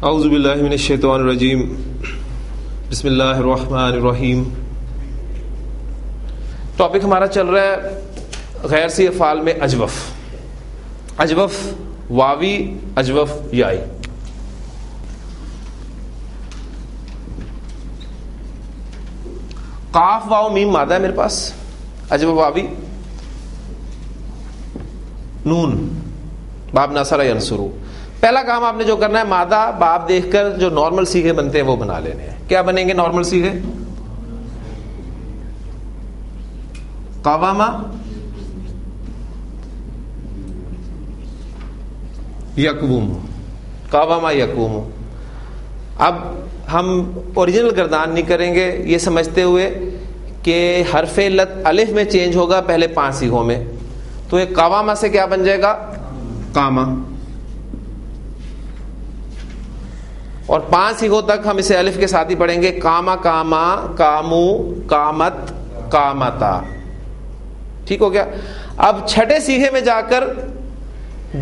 اعوذ باللہ من الشیطان الرجیم بسم اللہ الرحمن الرحیم. ٹاپک ہمارا چل رہا ہے غیر سی افعال میں اجوف. اجوف واوی، اجوف یائی. قاف واو میم مادہ ہے میرے پاس. اجوف واوی نون باب نصر ینصرو. پہلا کام آپ نے جو کرنا ہے مادہ باب دیکھ کر جو نارمل سیغے بنتے ہیں وہ بنا لینے ہیں. کیا بنیں گے نارمل سیغے؟ قواما یقوم، قواما یقوم. اب ہم اوریجنل گردان نہیں کریں گے یہ سمجھتے ہوئے کہ حرف علت الف میں چینج ہوگا پہلے 5 سیغوں میں. تو ایک قواما سے کیا بن جائے گا؟ قاما. اور 5 سیغوں تک ہم اسے الف کے ساتھ ہی پڑھیں گے. کاما کاما، کامو، کامت، کامتا. ٹھیک ہو گیا. اب چھٹے سیغے میں جا کر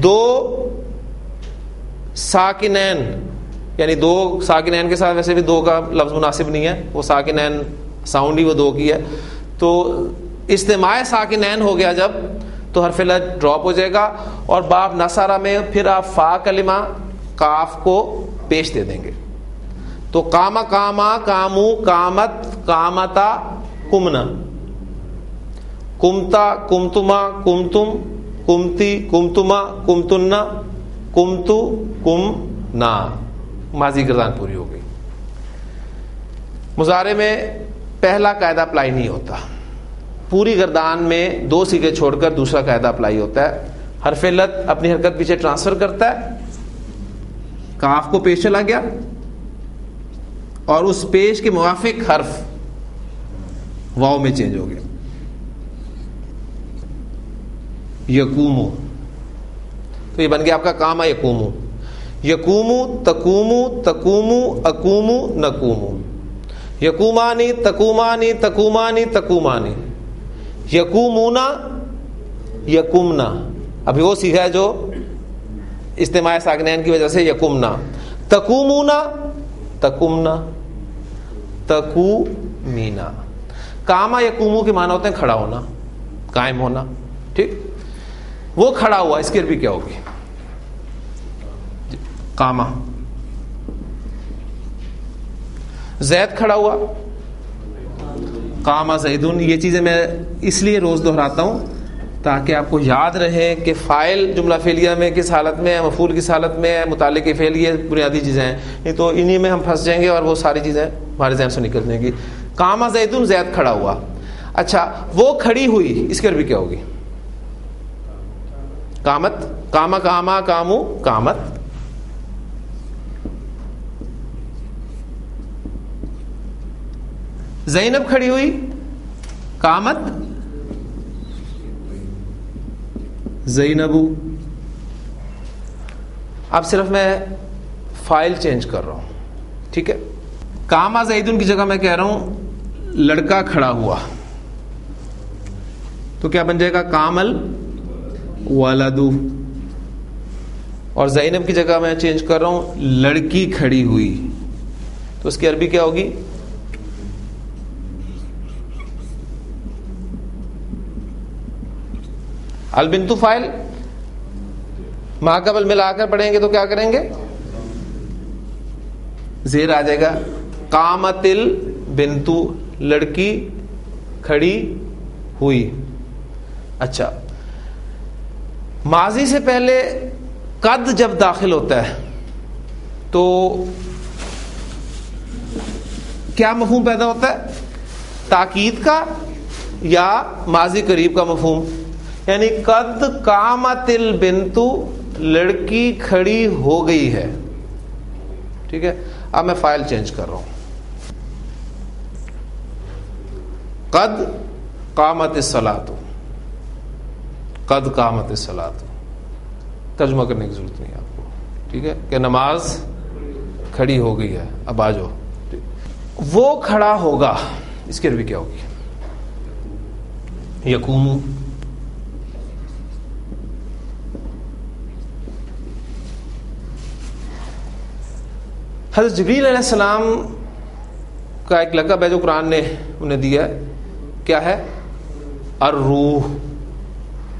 2 ساکنین، یعنی 2 ساکنین کے ساتھ ویسے بھی 2 کا لفظ مناسب نہیں ہے، وہ ساکنین ساؤنڈ ہی وہ 2 کی ہے. تو اجتماع ساکنین ہو گیا جب تو حرف علت ڈراپ ہو جائے گا. اور باب نصارہ میں پھر آپ فا کلمہ کاف کو پیش دے دیں گے. تو کاما کاما، کامو، کامت، کامتا، کمنا، کمتا، کمتما، کمتم، کمتی، کمتما، کمتنا، کمتو، کمنا. ماضی گردان پوری ہو گئی. مضارع میں پہلا قاعدہ اپلائی نہیں ہوتا. پوری گردان میں 2 سیغے چھوڑ کر دوسرا قاعدہ اپلائی ہوتا ہے. حرف علت اپنی حرکت پیچھے ٹرانسفر کرتا ہے، کاف کو پیش چلا گیا اور اس پیش کے موافق حرف واو میں چینج ہو گیا. یقومو، تو یہ بن گیا آپ کا کاما یقومو. یقومو، تقومو، تقومو، اقومو، نقومو. یقومانی، تقومانی، تقومانی، تقومانی. یقومونا، یقومنا. ابھی وہ سیکھا ہے جو اجتماع ساکنین کی وجہ سے یقومنا. تقومونا، تقومنا، تقومینا. کاما یقومو کے معنی ہوتے ہیں کھڑا ہونا، قائم ہونا. ٹھیک، وہ کھڑا ہوا، اس کی عربی کیا ہوگی؟ کاما. زید کھڑا ہوا، قاما زیدن. یہ چیزیں میں اس لیے روز دہراتا ہوں تاکہ آپ کو یاد رہے کہ فاعل جملہ فعلیہ میں کس حالت میں ہے، مفعول کس حالت میں ہے، متعلق فعل. یہ بنیادی چیزیں ہیں، نہیں تو انہی میں ہم پھنس جائیں گے اور وہ ساری چیزیں ہمارے ذہن سے نکل جائیں گی. قاما زیدن، زید کھڑا ہوا. اچھا، وہ کھڑی ہوئی، اس کی عربی کیا ہوگی؟ قامت. کاما کاما، کامو، کامت. زینب کھڑی ہوئی، قامت زینبو. اب صرف میں فائل چینج کر رہا ہوں. ٹھیک ہے، کاما زیدن کی جگہ میں کہہ رہا ہوں لڑکا کھڑا ہوا، تو کیا بن جائے گا؟ کامل ولدو. اور زینب کی جگہ میں چینج کر رہا ہوں لڑکی کھڑی ہوئی، تو اس کی عربی کیا ہوگی؟ البنتو فائل. ماں قبل ملا کر پڑھیں گے تو کیا کریں گے؟ زیر آ جائے گا. قامت البنتو، لڑکی کھڑی ہوئی. اچھا، ماضی سے پہلے قد جب داخل ہوتا ہے تو کیا مفہوم پیدا ہوتا ہے؟ تاکید کا یا ماضی قریب کا مفہوم؟ یعنی قد قامت البنتو، لڑکی کھڑی ہو گئی ہے. ٹھیک ہے، اب میں فائل چینج کر رہا ہوں. قد قامت الصلاۃ، قد قامت الصلاۃ. ترجمہ کرنے کی ضرورت نہیں آپ کو. ٹھیک ہے کہ نماز کھڑی ہو گئی ہے. اب آ جاؤ. وہ کھڑا ہوگا، اس کی عربی کیا ہوگی؟ یقوم. حضرت جبریل علیہ السلام کا ایک لقب ہے جو قرآن نے انہیں دیا ہے، کیا ہے؟ الروح.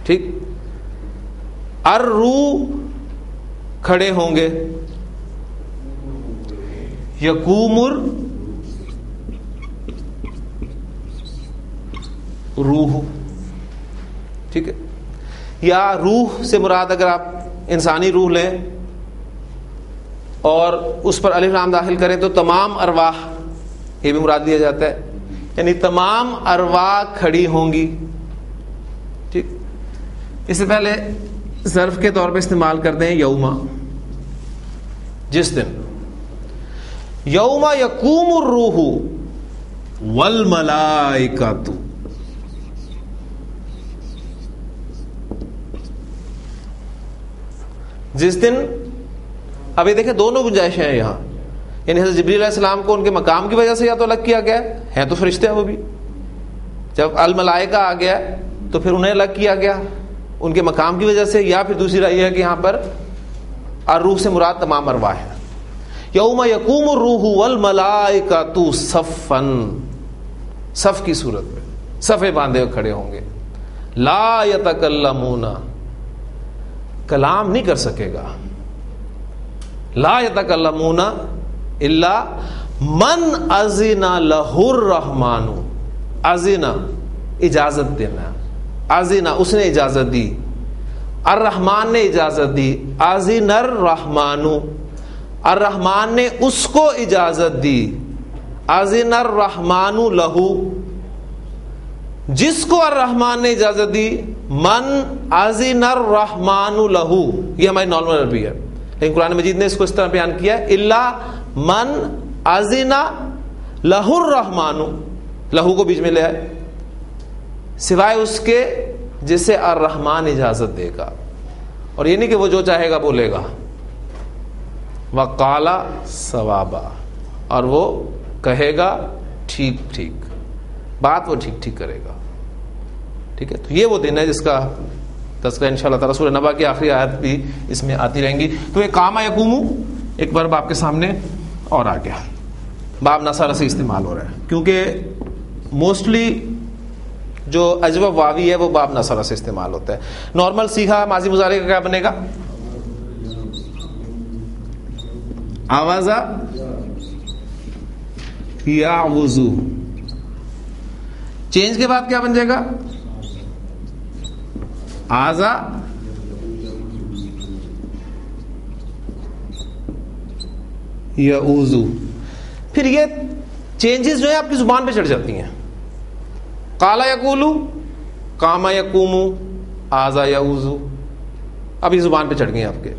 ٹھیک، الروح کھڑے ہوں گے، یقوم الروح. ٹھیک ہے، یا روح سے مراد اگر آپ انسانی روح لیں اور اس پر الف لام داخل کریں تو تمام ارواح یہ بھی مراد لیا جاتا ہے، یعنی تمام ارواح کھڑی ہوں گی. ٹھیک، اس سے پہلے ظرف کے طور پہ استعمال کرتے ہیں یوما، جس دن. یوم یقوم الروح والملائکۃ، جس دن. اب یہ دیکھیں دونوں گنجائشیں ہیں یہاں، یعنی حضرت جبریل علیہ السلام کو ان کے مقام کی وجہ سے یا تو الگ کیا گیا ہے تو فرشتے ہیں وہ بھی، جب الملائکہ آ گیا تو پھر انہیں الگ کیا گیا ان کے مقام کی وجہ سے، یا پھر دوسری رائے ہے کہ یہاں پر الروح سے مراد تمام ارواح ہیں. یوم یقوم الروح والملائکۃ صفا، صف کی صورت میں صفے باندھے ہوئے کھڑے ہوں گے. لا یتکلمون، کلام نہیں کر سکے گا. لا یتکلمون الا من اذن لہ الرحمن. اذن اجازت دینا، اذن اس نے اجازت دی، الرحمن نے اجازت دی. اذن الرحمن، الرحمن نے اس کو اجازت دی. اذن الرحمن لہ، جس کو الرحمن نے اجازت دی. من اذن الرحمن لہ، یہ ہماری نارمل عربی ہے، لیکن قرآن مجید نے اس کو اس طرح بیان کیا ہے الا من اذن لہ الرحمن، لہو کو بیچ میں لے آئے، سوائے اس کے جسے الرحمن اجازت دے گا. اور یہ نہیں کہ وہ جو چاہے گا بولے گا. وقال صوابا، اور وہ کہے گا ٹھیک ٹھیک، بات وہ ٹھیک ٹھیک کرے گا. ٹھیک ہے، تو یہ وہ دن ہے جس کا تذکرہ انشاءاللہ تعالی سورہ نبا کی آخری آیت بھی اس میں آتی رہیں گی. تو یہ قام یقوم ایک بار آپ کے سامنے اور آ گیا، باب نصر سے استعمال ہو رہا ہے، کیونکہ موسٹلی جو اجوب واوی ہے وہ باب نصر سے استعمال ہوتا ہے. نارمل سیغہ ماضی مضارع کا کیا بنے گا؟ آوازہ یعوذو. چینج کے بعد کیا بن جائے گا؟ آزا یعوذو. پھر یہ چینجز جو ہے آپ کی زبان پہ چڑھ جاتی ہیں. قالا یقولو، قاما یقومو، آزا یعوذو، اب یہ زبان پہ چڑھ گئی آپ کے.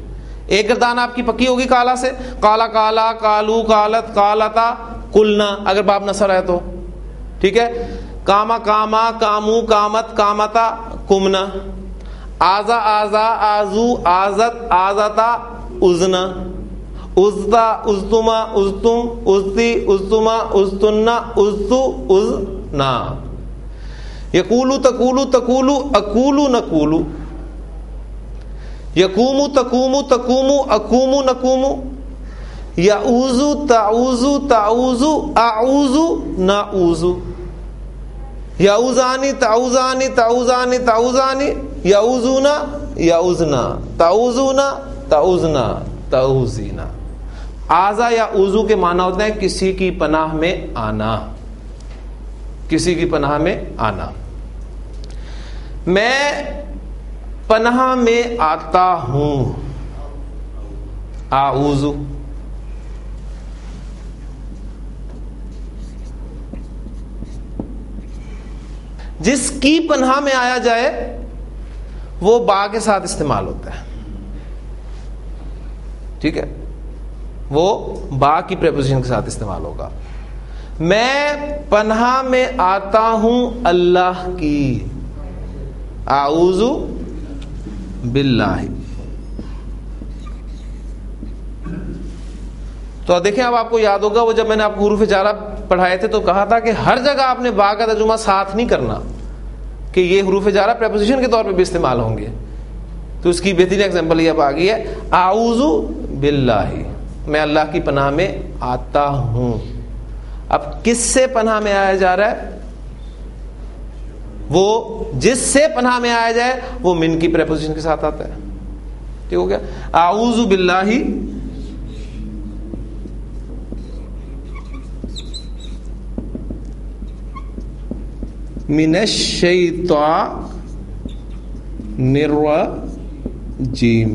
ایک گردان آپ کی پکی ہوگی کالا سے، کالا کالا، کالو کالت، کالتا، قلنا اگر باب نصر ہے تو. ٹھیک ہے، کاما کاما، کامو کامت، کامتا، کمنا. آزا آزا، آزو، آزت، آزتا، ازنا، ازتا، ازتما، ازتم، ازتی، ازتما، ازتنا، ازتو، ازنا. یقولو تقولو، تقولو، اقولو نقولو. یقومو تقومو، تقومو، اقومو نقومو. یعوذو تعوذو، تعوذو، اعوذو نعوذو. یعوذانی تعوذانی، تعوذانی تعوذانی. یعوذونا یعوذنا، تعوذونا تعوذنا، تعوذینا. آزا یا اوزو کے معنی ہوتے ہیں کسی کی پناہ میں آنا، کسی کی پناہ میں آنا. میں پناہ میں آتا ہوں، اعوذ. جس کی پناہ میں آیا جائے وہ با کے ساتھ استعمال ہوتا ہے. ٹھیک ہے، وہ با کی پریپوزیشن کے ساتھ استعمال ہوگا. میں پناہ میں آتا ہوں اللہ کی، اعوذ باللہ. تو دیکھیں اب آپ کو یاد ہوگا وہ جب میں نے آپ کو حروف جارہ پڑھائے تھے تو کہا تھا کہ ہر جگہ آپ نے با کا ترجمہ ساتھ نہیں کرنا کہ یہ حروف جارہ پریپوزیشن کے طور پہ بھی استعمال ہوں گے. تو اس کی بہترین ایگزامپل یہ اب آ گئی ہے، اعوذ باللہ، میں اللہ کی پناہ میں آتا ہوں. اب کس سے پناہ میں آیا جا رہا ہے؟ وہ جس سے پناہ میں آیا جائے وہ من کی پریپوزیشن کے ساتھ آتا ہے. ٹھیک ہو گیا. اعوذ باللہ من الشیطان الرجیم.